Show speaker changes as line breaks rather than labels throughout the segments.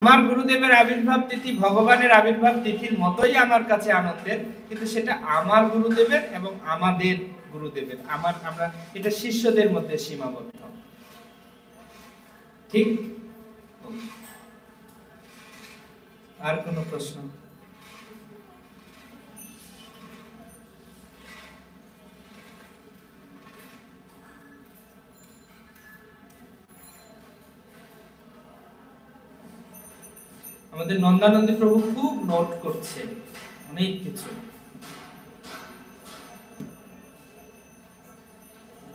আমার গুরুদেবের আবির্ভাব তিথি ভগবানের আবির্ভাব তিথির মতোই আমার কাছে আনন্দের, কিন্তু সেটা আমার গুরুদেবের এবং আমাদের গুরুদেবের, আমরা এটা শিষ্যদের মধ্যে সীমাবদ্ধ। ঠিক? আর কোনো প্রশ্ন? আমাদের নন্দানন্দী প্রভু খুব নোট করছে অনেক কিছু।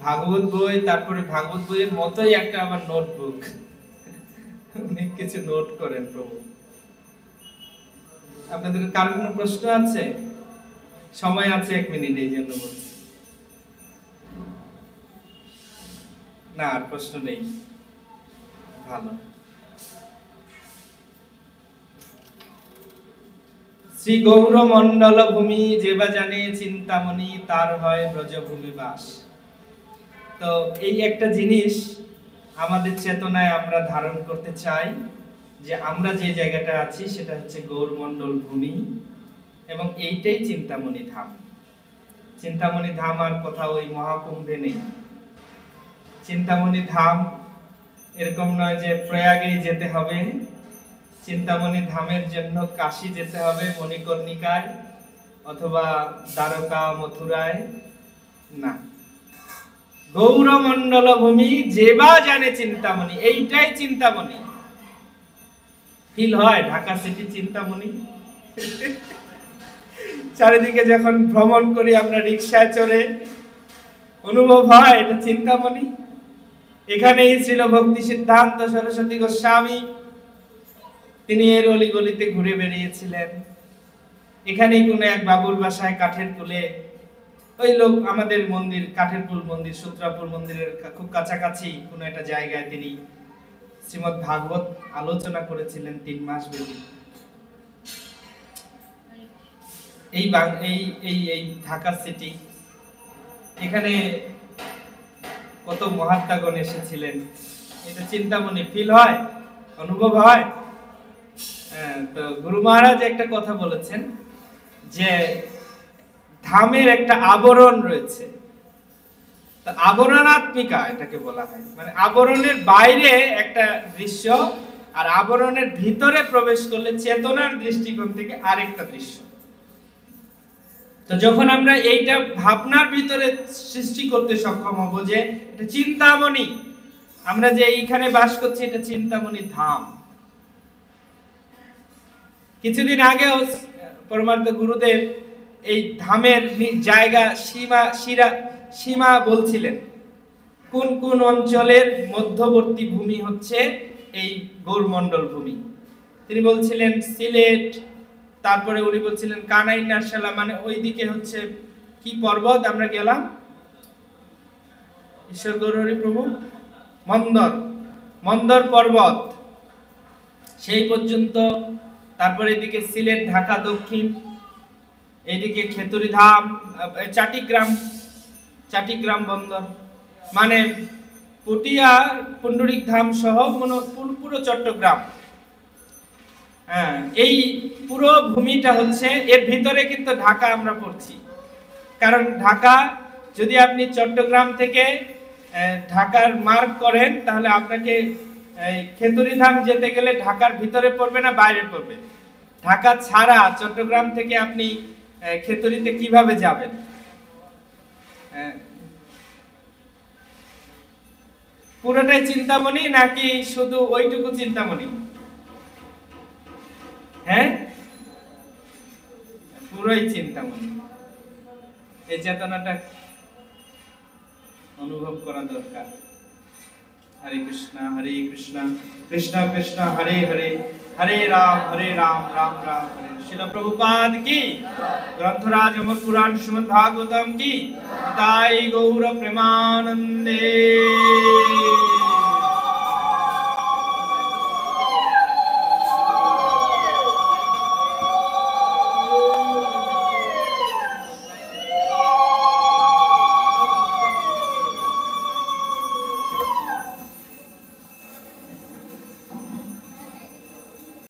ভাগবত বই, তারপরে ভাগবত বইয়ের মতোই একটা আবার নোটবুক, অনেক কিছু নোট করেন প্রভু। আপনাদের কার কোনো প্রশ্ন আছে? সময় আছে 1 মিনিট, এই জন্য বলছি। না, আর প্রশ্ন নেই। ভালো। শ্রী গৌর মন্ডল ভূমি যেবা জানে চিন্তামণি, তার হয় ব্রজভূমি বাস। তো এই একটা জিনিস আমাদের চেতনায় আমরা ধারণ করতে চাই, যে আমরা যে জায়গাটা আছি সেটা হচ্ছে গৌরমণ্ডল ভূমি, এবং এইটাই চিন্তামণি ধাম। চিন্তামণি ধাম আর কোথাও ওই মহাকুম্ভে নেই। চিন্তামণি ধাম এরকম নয় যে প্রয়াগেই যেতে হবে, চিন্তামণি ধামের জন্য কাশী যেতে হবে, মণিকর্ণিকায় অথবা দ্বারকা মথুরায়, না। গৌরমণ্ডল ভূমি যেবা জানে চিন্তামণি, এইটাই চিন্তামণি। ফিল হয় ঢাকা সিটি চিন্তামণি? চারিদিকে যখন ভ্রমণ করি আমরা রিকশায় চড়ে, অনুভব হয় এটা চিন্তামণি। এখানেই ছিল ভক্তি সিদ্ধান্ত সরস্বতী গোস্বামী, তিনি এর অলিগলিতে ঘুরে বেরিয়েছিলেন। এখানেই কোন এক বাবুর বাসায় কাঠের কুলে, ওই লোক আমাদের মন্দির কাঠের কুল মন্দির, সূত্রাপুর মন্দিরের খুব কাছাকাছি কোন একটা জায়গায় তিনি শ্রীমদ্ ভাগবত আলোচনা করেছিলেন 3 মাস ব্যাপী। এই ঢাকা সিটি, এখানে কত মহাত্মাগণ এসেছিলেন, এটা চিন্তামণি। ফিল হয়, অনুভব হয়। তো গুরু মহারাজ একটা কথা বলেছেন যে ধামের একটা আবরণ রয়েছে, আবরণাত্মিকা এটাকে বলা হয়, মানে আবরণের বাইরে একটা দৃশ্য, আর আবরণের ভিতরে প্রবেশ করলে চেতনার দৃষ্টিকোণ থেকে আরেকটা দৃশ্য। তো যখন আমরা এইটা ভাবনার ভিতরে সৃষ্টি করতে সক্ষম হব যে এটা চিন্তামণি, আমরা যে এইখানে বাস করছি এটা চিন্তামণি ধাম। কিছুদিন আগেও পরমার্থ গুরুদেব এই ধামের জায়গা সীমা বলছিলেন, কোন কোন অঞ্চলের মধ্যবর্তী ভূমি হচ্ছে এই গৌরমণ্ডল ভূমি। তিনি বলছিলেন সিলেট, তারপরে উনি বলছিলেন কানাই নারশালা, মানে ওইদিকে হচ্ছে কি পর্বত আমরা গেলাম, ঈশ্বর গৌরহরি প্রভু, মন্দর পর্বত, সেই পর্যন্ত। তারপরে এদিকে সিলেট, ঢাকা দক্ষিণ, এইদিকে খেতুরি ধাম, চাটিগ্রাম বন্দর, মানে পটিয়া পুন্ডরিক ধাম সহ পুরো চট্টগ্রাম। এই পুরো ভূমিটা হচ্ছে, এর ভিতরে কিন্তু ঢাকা আমরা পড়ছি। কারণ ঢাকা, যদি আপনি চট্টগ্রাম থেকে ঢাকার মার্ক করেন, তাহলে আপনাকে খেতুরি ধাম যেতে গেলে ঢাকার ভিতরে পড়বে না বাইরে পড়বে? ঢাকা ছাড়া চট্টগ্রাম থেকে আপনি খেতুরিতে কিভাবে যাবেন? পুরোটাই চিন্তামণি নাকি শুধু ওইটুকু চিন্তামণি? হ্যাঁ, পুরোই চিন্তামণি। এই চেতনাটা অনুভব করা দরকার। হরে কৃষ্ণ কৃষ্ণ কৃষ্ণ হরে হরে, হরে রাম রাম রাম হরে। শ্রীল প্রভুপাদ কি, গ্রন্থরাজ অমর পুরাণ শ্রীমদ্ ভাগবতম কি, তাই গৌর প্রেমানন্দে।